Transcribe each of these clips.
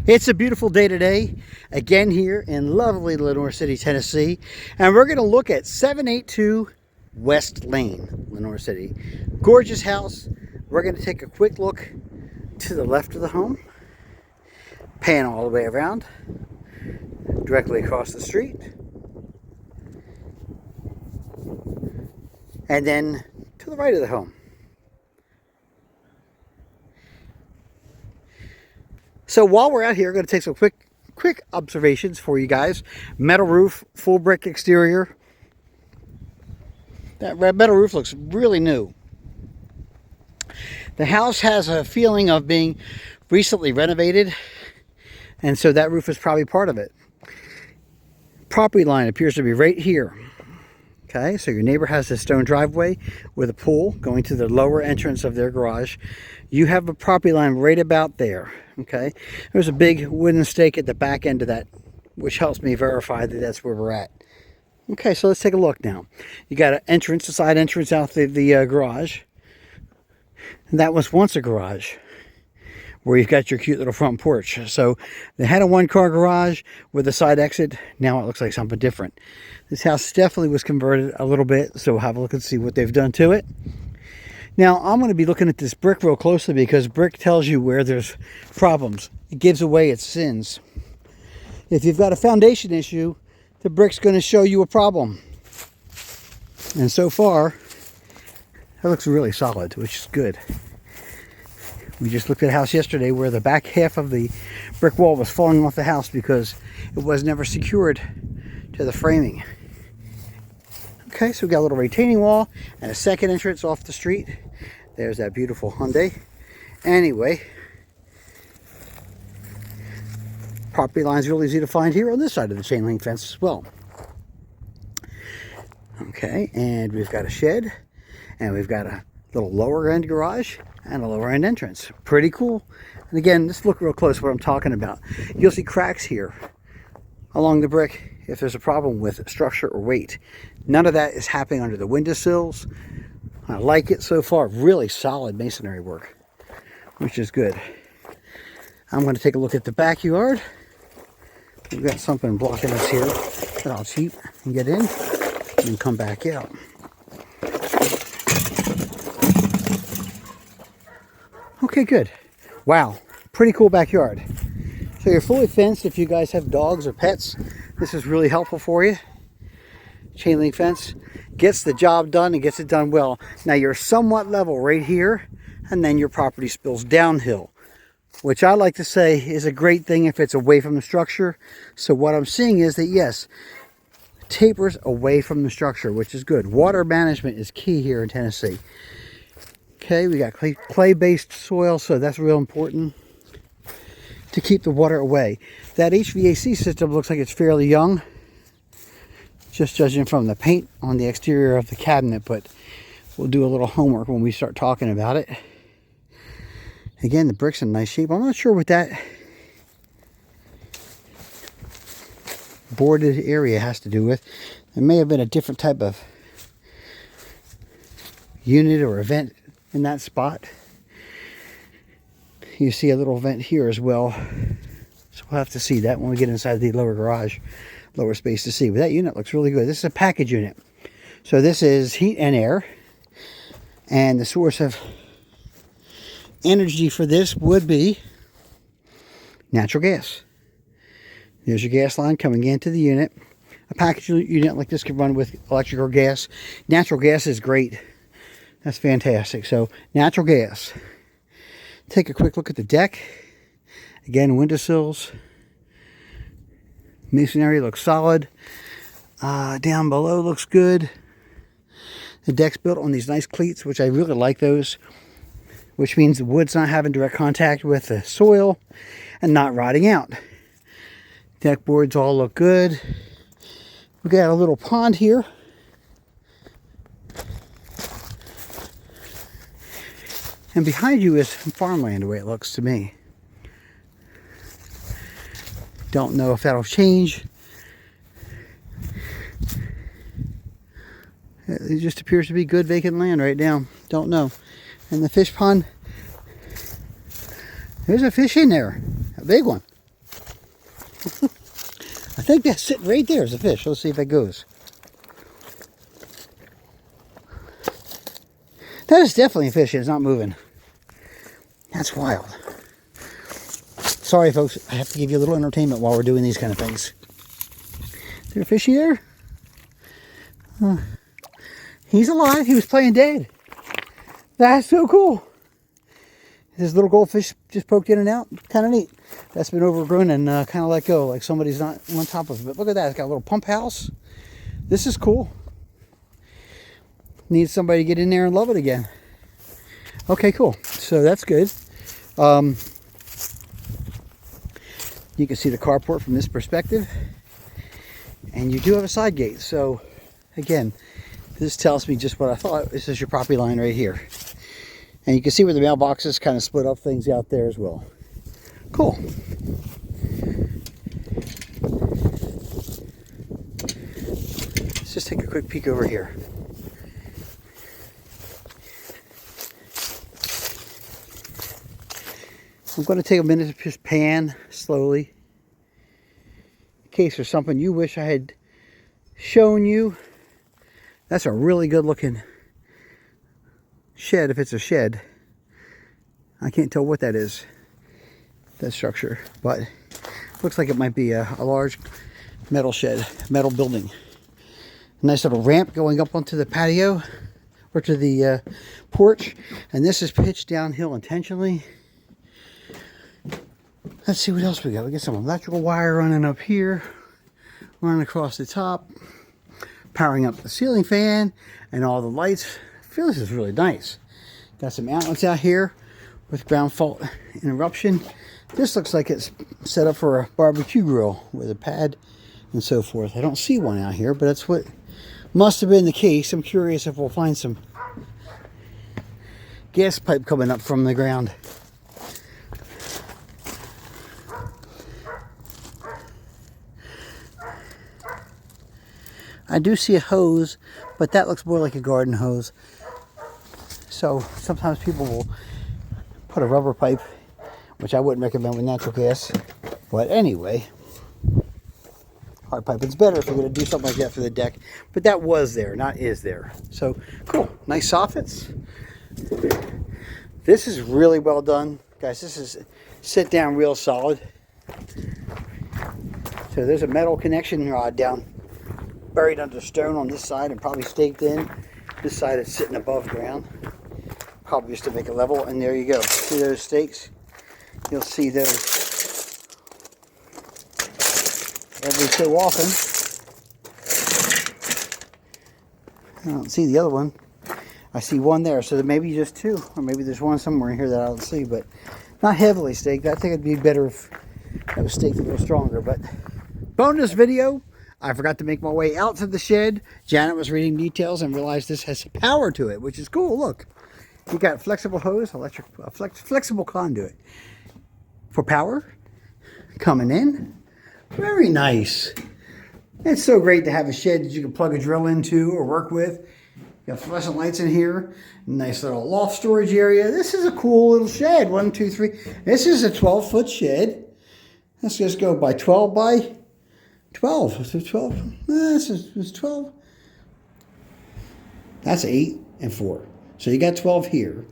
It's a beautiful day today, again here in lovely Lenoir City, Tennessee, and we're going to look at 782 West Lane, Lenoir City. Gorgeous house. We're going to take a quick look to the left of the home, pan all the way around, directly across the street, and then to the right of the home. So while we're out here, we're going to take some quick observations for you guys. Metal roof, full brick exterior. That red metal roof looks really new. The house has a feeling of being recently renovated, and so that roof is probably part of it. Property line appears to be right here. Okay, so your neighbor has a stone driveway with a pool going to the lower entrance of their garage. You have a property line right about there. Okay, there's a big wooden stake at the back end of that, which helps me verify that that's where we're at. Okay, so let's take a look now. You got an entrance, a side entrance out the garage. And that was once a garage where you've got your cute little front porch. So they had a one-car garage with a side exit. Now it looks like something different. This house definitely was converted a little bit, so we'll have a look and see what they've done to it. Now, I'm going to be looking at this brick real closely because brick tells you where there's problems. It gives away its sins. If you've got a foundation issue, the brick's going to show you a problem. And so far, that looks really solid, which is good. We just looked at a house yesterday where the back half of the brick wall was falling off the house because it was never secured to the framing. Okay, so we got a little retaining wall and a second entrance off the street. There's that beautiful Hyundai. Anyway, property line's really easy to find here on this side of the chain link fence as well. Okay, and we've got a shed, and we've got a little lower end garage and a lower end entrance. Pretty cool. And again, let's look real close what I'm talking about. You'll see cracks here along the brick if there's a problem with structure or weight. None of that is happening under the windowsills. I like it so far. Really solid masonry work, which is good. I'm going to take a look at the backyard. We've got something blocking us here that I'll cheat and get in and come back out. Okay, good. Wow, pretty cool backyard. So you're fully fenced if you guys have dogs or pets. This is really helpful for you. Chain link fence gets the job done and gets it done well. Now you're somewhat level right here, and then your property spills downhill, which I like to say is a great thing if it's away from the structure. So what I'm seeing is that yes, tapers away from the structure, which is good. Water management is key here in Tennessee. Okay, we got clay-based soil, so that's real important to keep the water away. That HVAC system looks like it's fairly young, just judging from the paint on the exterior of the cabinet, but we'll do a little homework when we start talking about it. Again, the brick's in nice shape. I'm not sure what that boarded area has to do with. There may have been a different type of unit or event in that spot. You see a little vent here as well, so we'll have to see that when we get inside the lower garage, lower space to see. But that unit looks really good. This is a package unit, so this is heat and air, and the source of energy for this would be natural gas. There's your gas line coming into the unit. A package unit like this can run with electric or gas. Natural gas is great. That's fantastic. So natural gas. Take a quick look at the deck. Again, windowsills. Masonry looks solid. Down below looks good. The deck's built on these nice cleats, which I really like those, which means the wood's not having direct contact with the soil and not rotting out. Deck boards all look good. We got a little pond here. And behind you is farmland, the way it looks to me. Don't know if that'll change. It just appears to be good vacant land right now. Don't know. And the fish pond, there's a fish in there. A big one. I think that's sitting right there as a fish. Let's see if it goes. That is definitely a fish. It's not moving. That's wild. Sorry, folks. I have to give you a little entertainment while we're doing these kind of things. Is there a fishy there? He's alive. He was playing dead. That's so cool. This little goldfish just poked in and out. Kind of neat. That's been overgrown and kind of let go, like somebody's not on top of it. But look at that. It's got a little pump house. This is cool. Needs somebody to get in there and love it again. Okay, cool. So that's good. You can see the carport from this perspective. And you do have a side gate. So, again, this tells me just what I thought. This is your property line right here. And you can see where the mailboxes kind of split up things out there as well. Cool. Let's just take a quick peek over here. I'm going to take a minute to just pan slowly in case there's something you wish I had shown you. That's a really good looking shed, if it's a shed. I can't tell what that is, that structure, but looks like it might be a large metal shed, metal building. A nice little ramp going up onto the patio or to the porch, and this is pitched downhill intentionally. Let's see what else we got. We got some electrical wire running up here, running across the top, powering up the ceiling fan and all the lights. I feel this is really nice. Got some outlets out here with ground fault interruption. This looks like it's set up for a barbecue grill with a pad and so forth. I don't see one out here, but that's what must have been the case. I'm curious if we'll find some gas pipe coming up from the ground. I do see a hose, but that looks more like a garden hose. So sometimes people will put a rubber pipe, which I wouldn't recommend with natural gas. But anyway, hard pipe. It's better if you're going to do something like that for the deck. But that was there, not is there. So cool. Nice soffits. This is really well done. Guys, this is sit down real solid. So there's a metal connection rod down, buried under stone on this side and probably staked in. This side is sitting above ground. Probably just to make it level. And there you go. See those stakes? You'll see those every so often. I don't see the other one. I see one there. So there may be just two. Or maybe there's one somewhere in here that I don't see. But not heavily staked. I think it'd be better if that was staked a little stronger. But bonus video. I forgot to make my way out to the shed. Janet was reading details and realized this has power to it, which is cool. Look, you got flexible hose, flexible conduit for power coming in. Very nice. It's so great to have a shed that you can plug a drill into or work with. You got fluorescent lights in here. Nice little loft storage area. This is a cool little shed. 1, 2, 3. This is a 12-foot shed. Let's just go by 12 by 12. So 12. This is 12. That's 8 and 4. So you got 12 here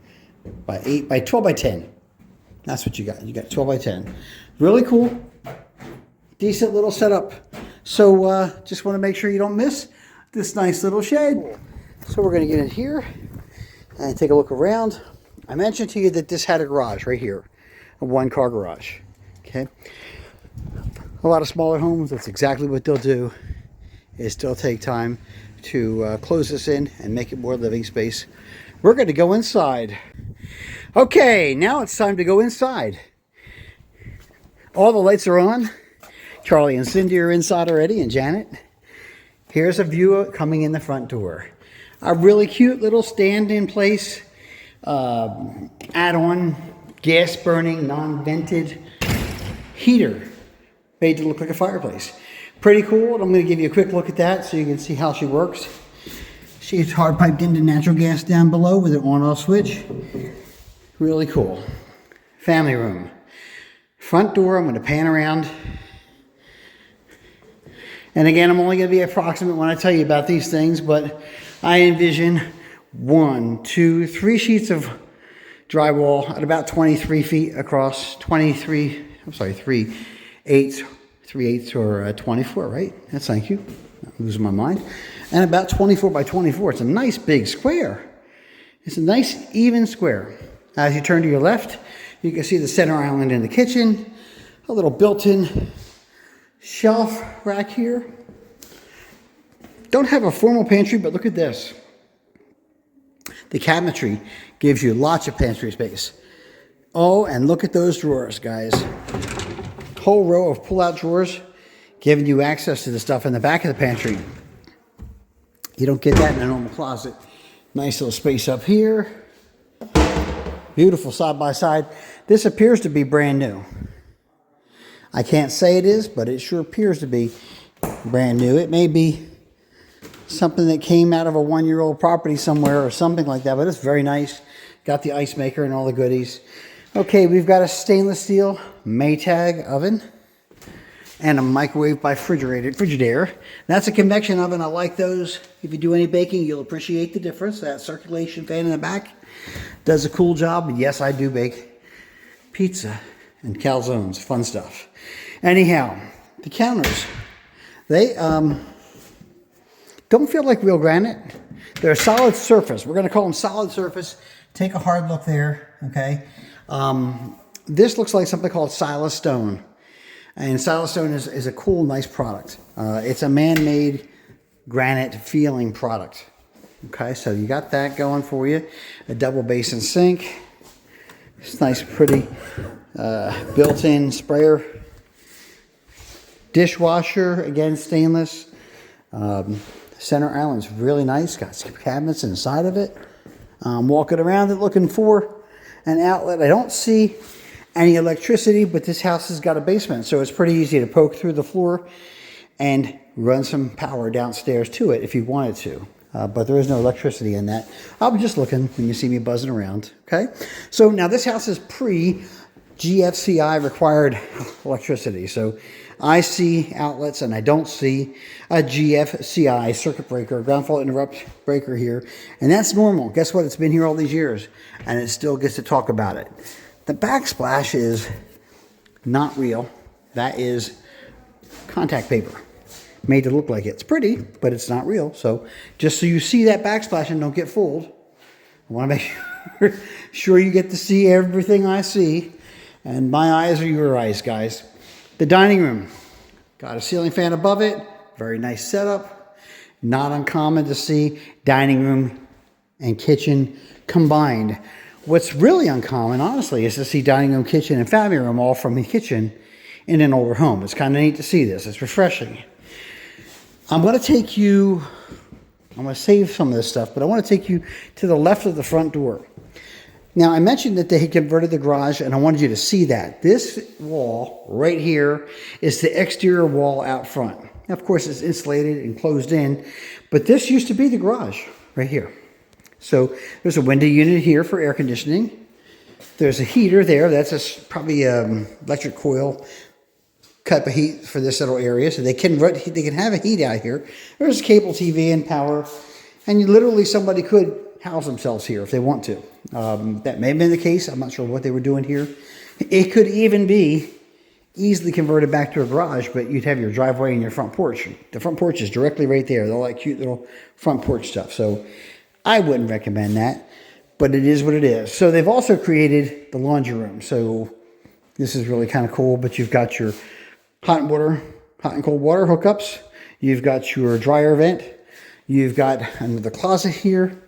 by 8 by 12 by 10. That's what you got. You got 12 by 10. Really cool. Decent little setup. So just want to make sure you don't miss this nice little shed. So we're going to get in here and take a look around. I mentioned to you that this had a garage right here, a 1-car garage. Okay. A lot of smaller homes, that's exactly what they'll do, is they'll take time to close this in and make it more living space. We're going to go inside. Okay, now it's time to go inside. All the lights are on. Charlie and Cindy are inside already, and Janet. Here's a view coming in the front door. A really cute little stand-in-place, add-on, gas-burning, non-vented heater made to look like a fireplace. Pretty cool. I'm going to give you a quick look at that so you can see how she works. She's hard piped into natural gas down below with an on-off switch. Really cool. Family room. Front door, I'm going to pan around. And again, I'm only going to be approximate when I tell you about these things, but I envision 1, 2, 3 sheets of drywall at about 23 feet across, 3/8 or 24, right? That's, thank you. I'm losing my mind. And about 24 by 24. It's a nice big square. It's a nice even square. As you turn to your left, you can see the center island in the kitchen, a little built-in shelf rack here. Don't have a formal pantry, but look at this. The cabinetry gives you lots of pantry space. Oh, and look at those drawers, guys. Whole row of pull-out drawers giving you access to the stuff in the back of the pantry. You don't get that in a normal closet. Nice little space up here. Beautiful side by side. This appears to be brand new. I can't say it is, but it sure appears to be brand new. It may be something that came out of a 1-year-old property somewhere or something like that, but it's very nice. Got the ice maker and all the goodies. Okay, we've got a stainless steel Maytag oven and a microwave by Frigidaire. That's a convection oven. I like those. If you do any baking, you'll appreciate the difference. That circulation fan in the back does a cool job. Yes, I do bake pizza and calzones, fun stuff. Anyhow, the counters, they don't feel like real granite. They're a solid surface. We're going to call them solid surface. Take a hard look there, okay? This looks like something called Silas Stone. And Silas Stone is a cool, nice product. It's a man-made granite feeling product. Okay, so you got that going for you. A double basin sink. It's nice, pretty built-in sprayer. Dishwasher, again, stainless. Center island's really nice. Got some cabinets inside of it. Walking around it looking for an outlet. I don't see any electricity, but this house has got a basement, so it's pretty easy to poke through the floor and run some power downstairs to it if you wanted to. But there is no electricity in that. I'll be just looking when you see me buzzing around. Okay, so now this house is pre-GFCI required electricity. So I see outlets and I don't see a GFCI circuit breaker, ground fault interrupt breaker here. And that's normal. Guess what? It's been here all these years and it still gets to talk about it. The backsplash is not real. That is contact paper made to look like it. It's pretty, but it's not real. So just so you see that backsplash and don't get fooled, I want to make sure you get to see everything I see. And my eyes are your eyes, guys. The dining room, got a ceiling fan above it, very nice setup. Not uncommon to see dining room and kitchen combined. What's really uncommon, honestly, is to see dining room, kitchen, and family room all from the kitchen in an older home. It's kind of neat to see this. It's refreshing. I'm going to take you, I'm going to save some of this stuff, but I want to take you to the left of the front door. Now, I mentioned that they had converted the garage, and I wanted you to see that. This wall right here is the exterior wall out front. Now, of course, it's insulated and closed in, but this used to be the garage right here. So there's a window unit here for air conditioning. There's a heater there. That's probably electric coil type of heat for this little area. So they can have a heat out here. There's cable TV and power, and somebody could house themselves here if they want to. That may have been the case. I'm not sure what they were doing here. It could even be easily converted back to a garage, but you'd have your driveway and your front porch. The front porch is directly right there. All that cute little front porch stuff. So I wouldn't recommend that, but it is what it is. So they've also created the laundry room. So this is really kind of cool, but you've got your hot and cold water hookups. You've got your dryer vent. You've got another closet here,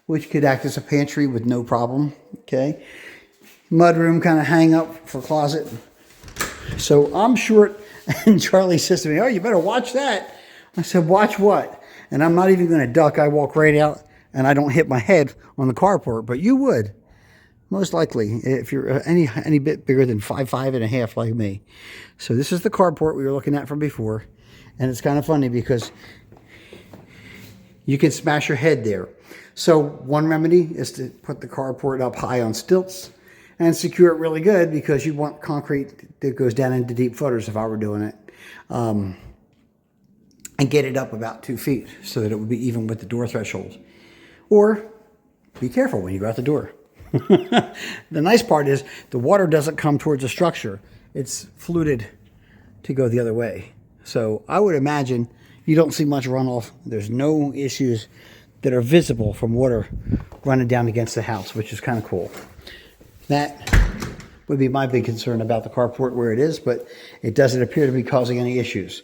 which could act as a pantry with no problem, okay? Mudroom kind of hang up for closet. So I'm short, and Charlie says to me, oh, you better watch that. I said, watch what? And I'm not even going to duck. I walk right out, and I don't hit my head on the carport, but you would, most likely, if you're any bit bigger than 5'5.5" like me. So this is the carport we were looking at from before, and it's kind of funny because you can smash your head there. So one remedy is to put the carport up high on stilts and secure it really good, because you want concrete that goes down into deep footers if I were doing it. and get it up about 2 feet so that it would be even with the door threshold. Or be careful when you go out the door. The nice part is the water doesn't come towards the structure. It's fluted to go the other way. So I would imagine you don't see much runoff. There's no issues that are visible from water running down against the house, which is kind of cool. That would be my big concern about the carport where it is, but it doesn't appear to be causing any issues.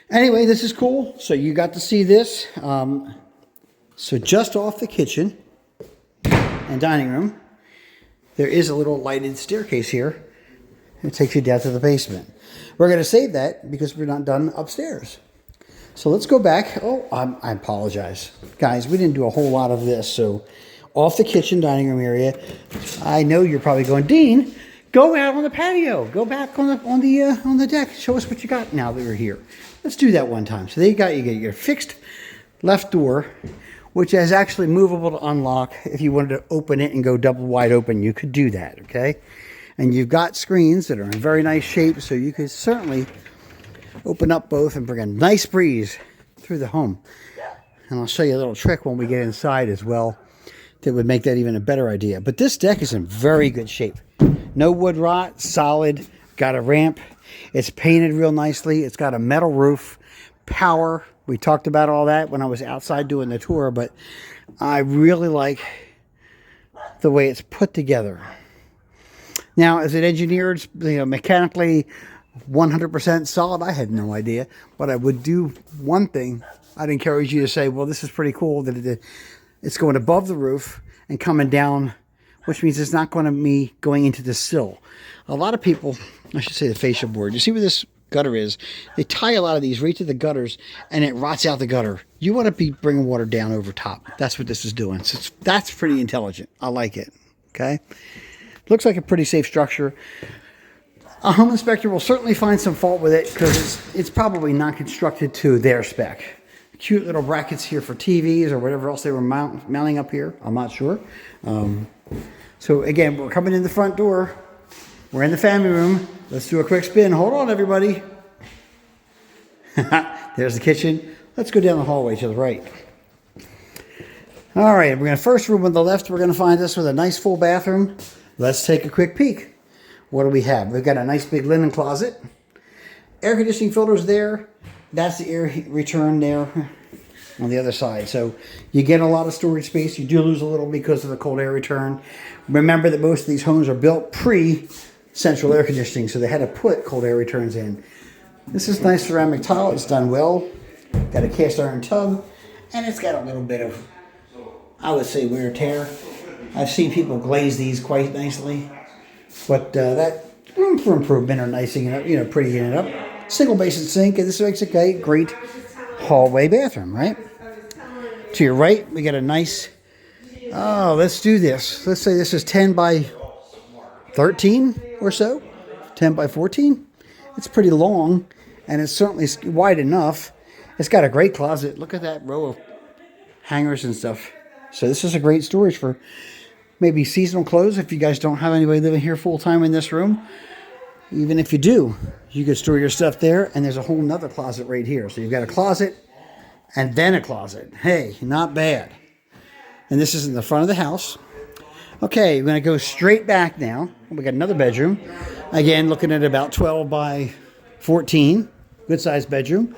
Anyway, this is cool. So you got to see this. So just off the kitchen and dining room, there is a little lighted staircase here. It takes you down to the basement. We're going to save that because we're not done upstairs. So let's go back. Oh, I apologize. Guys, we didn't do a whole lot of this. So off the kitchen, dining room area, I know you're probably going, Dean, go out on the patio. Go back on the deck. Show us what you got now that we're here. Let's do that one time. So there you get your fixed left door, which is actually movable to unlock. If you wanted to open it and go double wide open, you could do that, okay? And you've got screens that are in very nice shape, so you could certainly open up both and bring a nice breeze through the home. And I'll show you a little trick when we get inside as well that would make that even a better idea. But this deck is in very good shape. No wood rot, solid, got a ramp. It's painted real nicely. It's got a metal roof, power. We talked about all that when I was outside doing the tour, but I really like the way it's put together. Now, is it engineered, mechanically 100% solid? I had no idea, but I would do one thing. I'd encourage you to say, well, this is pretty cool that it's going above the roof and coming down, which means it's not going to be going into the sill. A lot of people, I should say the fascia board, you see where this gutter is? They tie a lot of these right to the gutters and it rots out the gutter. You want to be bringing water down over top. That's what this is doing. So that's pretty intelligent. I like it. Okay. Looks like a pretty safe structure. A home inspector will certainly find some fault with it because it's probably not constructed to their spec. Cute little brackets here for TVs or whatever else they were mounting up here. I'm not sure. So again, we're coming in the front door. We're in the family room. Let's do a quick spin. Hold on, everybody. There's the kitchen. Let's go down the hallway to the right. All right, we're going to first room on the left. We're going to find us with a nice full bathroom. Let's take a quick peek. What do we have? We've got a nice big linen closet. Air conditioning filters there. That's the air return there on the other side. So you get a lot of storage space. You do lose a little because of the cold air return. Remember that most of these homes are built pre-central air conditioning, so they had to put cold air returns in. This is nice ceramic tile. It's done well. Got a cast iron tub, and it's got a little bit of, I would say, wear and tear. I've seen people glaze these quite nicely, but that room for improvement or nicing it up, prettying it up. Single basin sink, and this makes a great hallway bathroom, right? To your right, we got a nice, let's do this. Let's say this is 10 by 13 or so, 10 by 14. It's pretty long, and it's certainly wide enough. It's got a great closet. Look at that row of hangers and stuff. So this is a great storage for maybe seasonal clothes if you guys don't have anybody living here full-time in this room. Even if you do, you could store your stuff there, and there's a whole nother closet right here. So you've got a closet and then a closet. Hey, not bad. And this is in the front of the house. Okay, we're going to go straight back now. We got another bedroom. Again, looking at about 12 by 14. Good-sized bedroom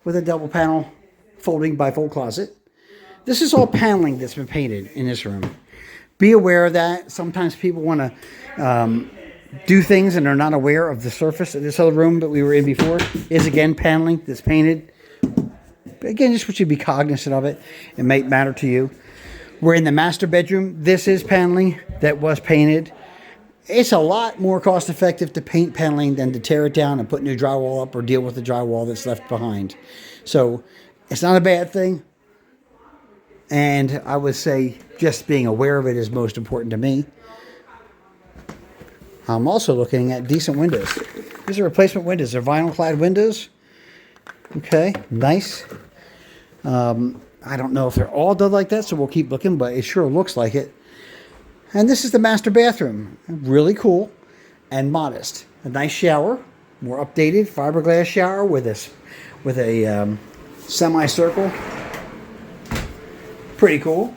with a double panel folding bifold closet. This is all paneling that's been painted in this room. Be aware of that. Sometimes people want to do things and are not aware of the surface of this other room that we were in before. Is again paneling that's painted. But again, just want you to be cognizant of it. It might matter to you. We're in the master bedroom. This is paneling that was painted. It's a lot more cost effective to paint paneling than to tear it down and put new drywall up or deal with the drywall that's left behind. So it's not a bad thing. And I would say just being aware of it is most important to me. I'm also looking at decent windows. These are replacement windows. They're vinyl clad windows. Okay, nice. I don't know if they're all done like that, so we'll keep looking, but it sure looks like it. And this is the master bathroom. Really cool and modest. A nice shower, more updated fiberglass shower with a semicircle. Pretty cool.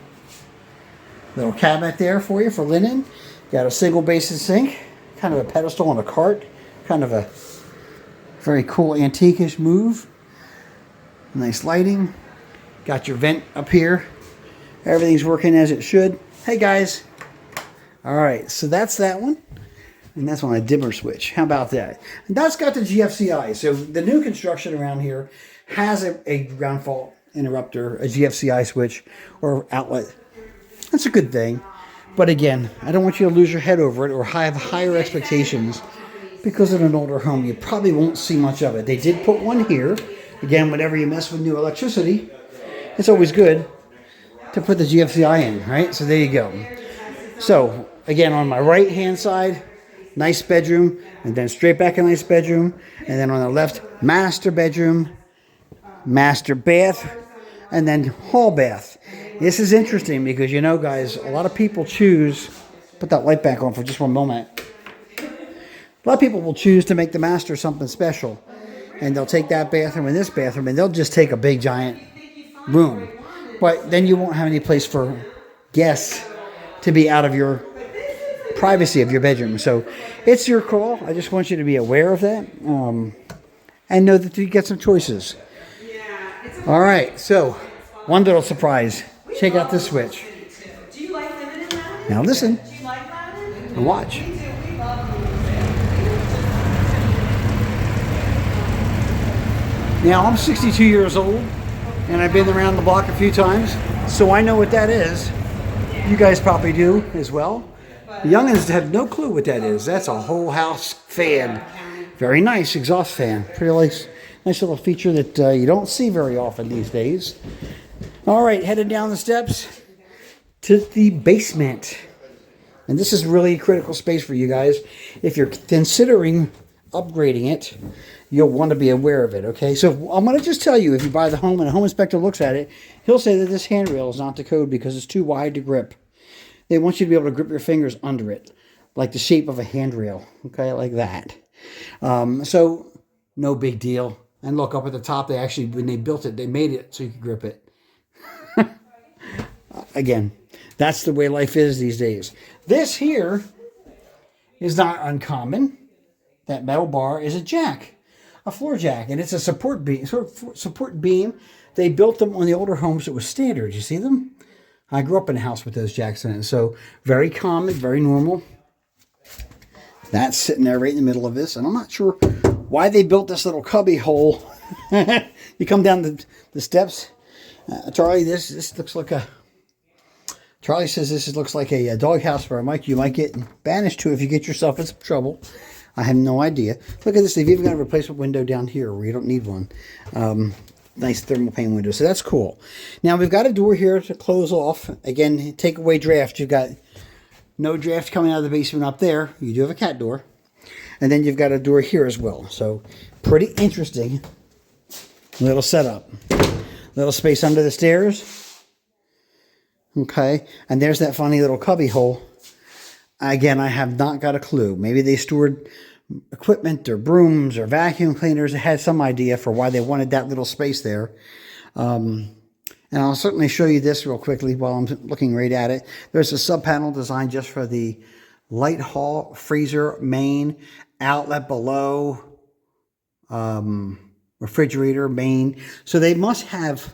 Little cabinet there for you for linen. Got a single basin sink, kind of a pedestal on a cart, kind of a very cool antique-ish move. Nice lighting. Got your vent up here. Everything's working as it should. Hey guys. All right, so that's that one. And that's on a dimmer switch. How about that? And that's got the GFCI. So the new construction around here has a ground fault interrupter, a GFCI switch or outlet. That's a good thing. But again, I don't want you to lose your head over it or have higher expectations because in an older home, you probably won't see much of it. They did put one here. Again, whenever you mess with new electricity, it's always good to put the GFCI in, right? So there you go. So again, on my right-hand side, nice bedroom, and then straight back a nice bedroom, and then on the left, master bedroom, master bath, and then hall bath. This is interesting because, you know, guys, a lot of people choose, put that light back on for just one moment. A lot of people will choose to make the master something special, and they'll take that bathroom and this bathroom, and they'll just take a big giant room. But then you won't have any place for guests to be out of your privacy of your bedroom. So it's your call. I just want you to be aware of that and know that you get some choices. All right, so one little surprise. Check out this switch. Now listen and watch. Now I'm 62 years old and I've been around the block a few times, so I know what that is. You guys probably do as well. The youngins have no clue what that is. That's a whole house fan. Very nice exhaust fan. Pretty nice little feature that you don't see very often these days. All right, headed down the steps to the basement. And this is really a critical space for you guys. If you're considering upgrading it, you'll want to be aware of it, okay? So I'm going to just tell you, if you buy the home and a home inspector looks at it, he'll say that this handrail is not the code because it's too wide to grip. They want you to be able to grip your fingers under it, like the shape of a handrail, okay, like that. So no big deal. And look, up at the top, they actually, when they built it, they made it so you could grip it. Again, that's the way life is these days. This here is not uncommon. That metal bar is a jack, a floor jack, and it's a support beam. They built them on the older homes. It was standard. You see them? I grew up in a house with those jacks in it, so very common, very normal. That's sitting there right in the middle of this, and I'm not sure why they built this little cubby hole. You come down the steps. Charlie, this looks like a... Charlie says this looks like a doghouse for a Mike. You might get banished to if you get yourself in some trouble. I have no idea. Look at this. They've even got a replacement window down here where you don't need one. Nice thermal pane window. So that's cool. Now we've got a door here to close off. Again, take away draft. You've got no draft coming out of the basement up there. You do have a cat door. And then you've got a door here as well. So pretty interesting little setup. Little space under the stairs. Okay. And there's that funny little cubby hole. Again, I have not got a clue. Maybe they stored equipment or brooms or vacuum cleaners. They had some idea for why they wanted that little space there. And I'll certainly show you this real quickly while I'm looking right at it. There's a sub panel designed just for the light hall, freezer, main, outlet below, refrigerator, main. So they must have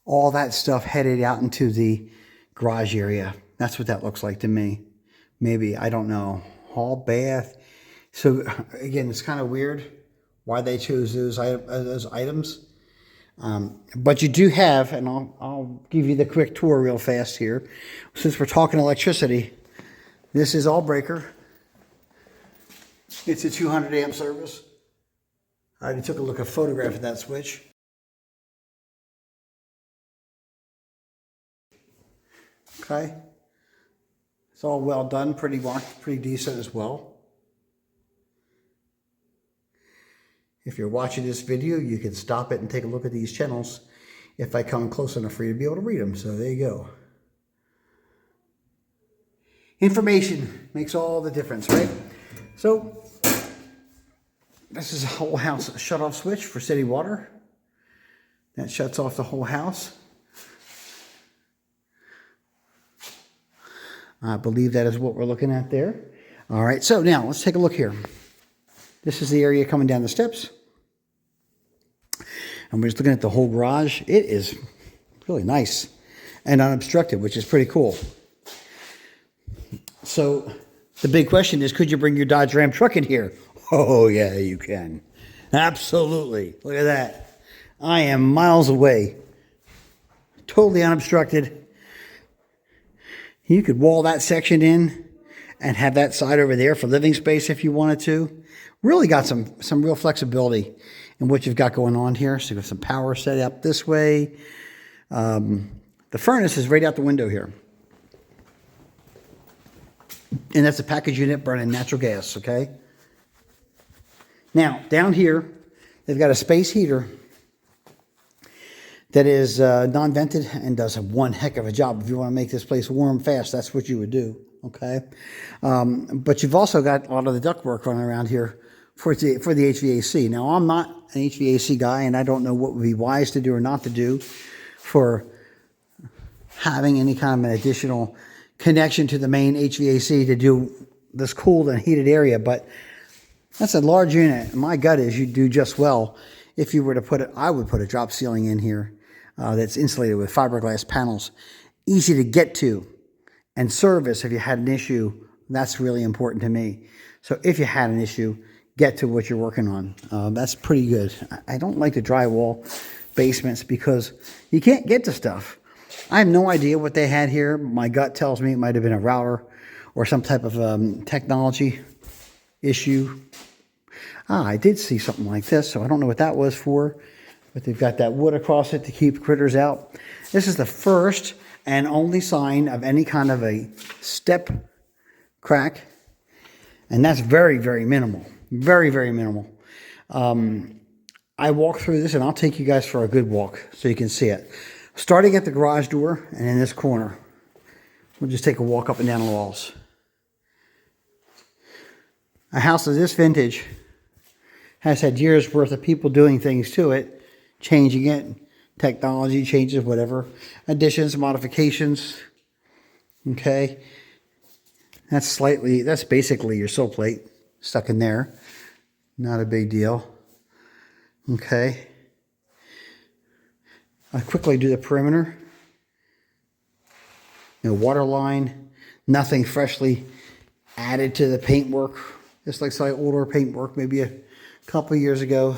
all that stuff headed out into the garage area. That's what that looks like to me. Maybe, I don't know. Hall, bath. So again, it's kind of weird why they chose those items. But you do have, and I'll give you the quick tour real fast here. Since we're talking electricity, this is all breaker. It's a 200 amp service. I already took a look at a photograph of that switch. Okay. It's all well done, pretty decent as well. If you're watching this video, you can stop it and take a look at these channels if I come close enough for you to be able to read them. So there you go. Information makes all the difference, right? So This is a whole house shut-off switch for city water. That shuts off the whole house. I believe that is what we're looking at there. All right, so now let's take a look here. This is the area coming down the steps. And we're just looking at the whole garage. It is really nice and unobstructed, which is pretty cool. So the big question is, could you bring your Dodge Ram truck in here? Oh, yeah, you can. Absolutely. Look at that. I am miles away. Totally unobstructed. You could wall that section in and have that side over there for living space if you wanted to. Really got some real flexibility in what you've got going on here. So you have some power set up this way. The furnace is right out the window here. And that's a package unit burning natural gas, okay? Now, down here, they've got a space heater that is non-vented and does one heck of a job. If you want to make this place warm fast, that's what you would do, okay? But you've also got a lot of the ductwork running around here for the HVAC. Now, I'm not an HVAC guy, and I don't know what would be wise to do or not to do for having any kind of an additional connection to the main HVAC to do this cooled and heated area, but that's a large unit. My gut is you'd do just well if you were to I would put a drop ceiling in here that's insulated with fiberglass panels, easy to get to and service if you had an issue. That's really important to me. So if you had an issue, get to what you're working on. That's pretty good. I don't like the drywall basements because you can't get to stuff. I have no idea what they had here. My gut tells me it might have been a router or some type of technology issue. I did see something like this, so I don't know what that was for, but they've got that wood across it to keep critters out. This is the first and only sign of any kind of a step crack, and that's very, very minimal. Very, very minimal. I walk through this, and I'll take you guys for a good walk so you can see it. Starting at the garage door and in this corner, we'll just take a walk up and down the walls. A house of this vintage has had years worth of people doing things to it, changing it, technology changes, whatever, additions, modifications. Okay, that's basically your sill plate stuck in there. Not a big deal. Okay. I'll quickly do the perimeter. No water line, nothing freshly added to the paintwork. This looks like older paintwork, maybe a couple years ago.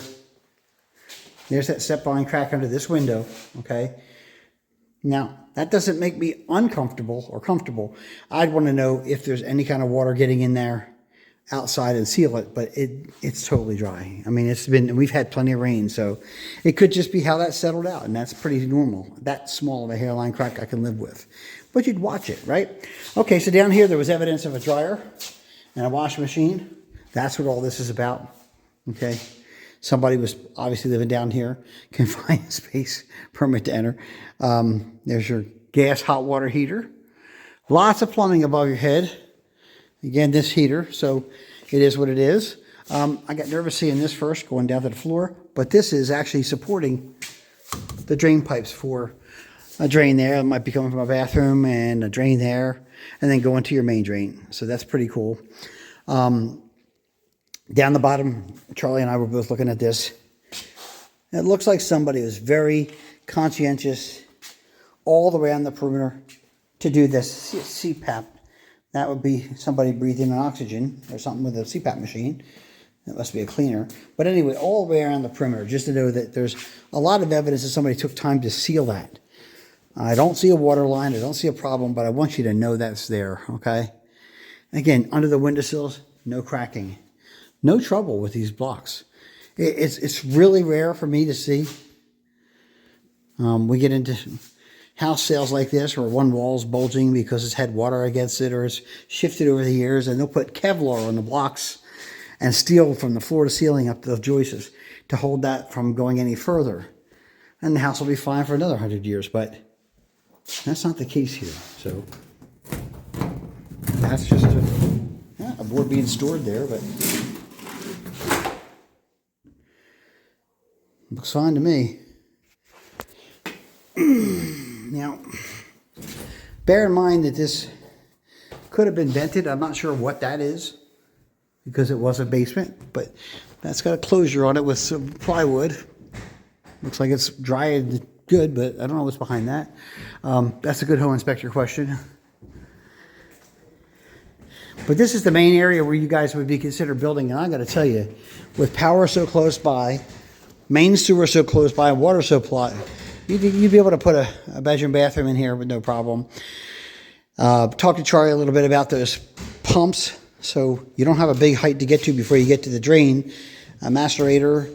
There's that step line crack under this window, okay? Now, that doesn't make me uncomfortable or comfortable. I'd want to know if there's any kind of water getting in there outside and seal it, but it's totally dry. I mean, we've had plenty of rain, so it could just be how that settled out, and that's pretty normal. That small of a hairline crack I can live with. But you'd watch it, right? Okay, so down here there was evidence of a dryer and a washing machine. That's what all this is about, okay? Somebody was obviously living down here, confined space, permit to enter. There's your gas hot water heater. Lots of plumbing above your head. Again, this heater, so it is what it is. I got nervous seeing this first, going down to the floor, but this is actually supporting the drain pipes for a drain there. It might be coming from a bathroom and a drain there, and then going to your main drain. So that's pretty cool. Down the bottom, Charlie and I were both looking at this. It looks like somebody was very conscientious all the way on the perimeter to do this CPAP. That would be somebody breathing in oxygen or something with a CPAP machine. That must be a cleaner. But anyway, all the way around the perimeter, just to know that there's a lot of evidence that somebody took time to seal that. I don't see a water line. I don't see a problem, but I want you to know that's there, okay? Again, under the windowsills, no cracking. No trouble with these blocks. It's really rare for me to see. We get into house sales like this where one wall's bulging because it's had water against it or it's shifted over the years, and they'll put Kevlar on the blocks and steel from the floor to ceiling up to the joists to hold that from going any further. And the house will be fine for another 100 years, but that's not the case here. So that's just a board being stored there, but Looks fine to me. Now, bear in mind that this could have been vented. I'm not sure what that is because it was a basement, but that's got a closure on it with some plywood. Looks like it's dry and good, but I don't know what's behind that. That's a good home inspector question. But this is the main area where you guys would be considered building, and I got to tell you, with power so close by, main sewer so close by, water supply, you'd be able to put a bedroom, bathroom in here with no problem. Talk to Charlie a little bit about those pumps, so you don't have a big height to get to before you get to the drain. A macerator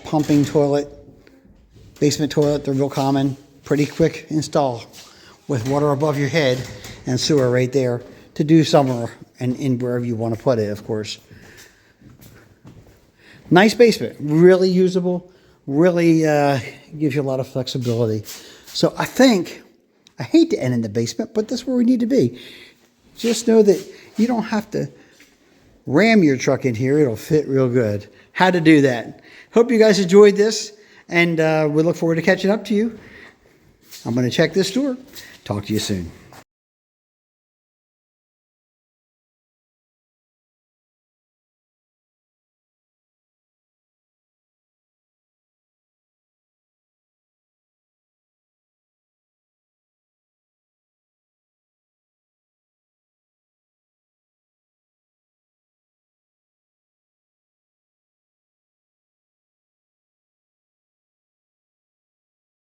/ pumping toilet, basement toilet, they're real common. Pretty quick install with water above your head and sewer right there to do somewhere and in wherever you want to put it, of course. Nice basement, really usable, really gives you a lot of flexibility. So I hate to end in the basement, but that's where we need to be. Just know that you don't have to ram your truck in here. It'll fit real good. How to do that. Hope you guys enjoyed this, and we look forward to catching up to you. I'm going to check this door. Talk to you soon.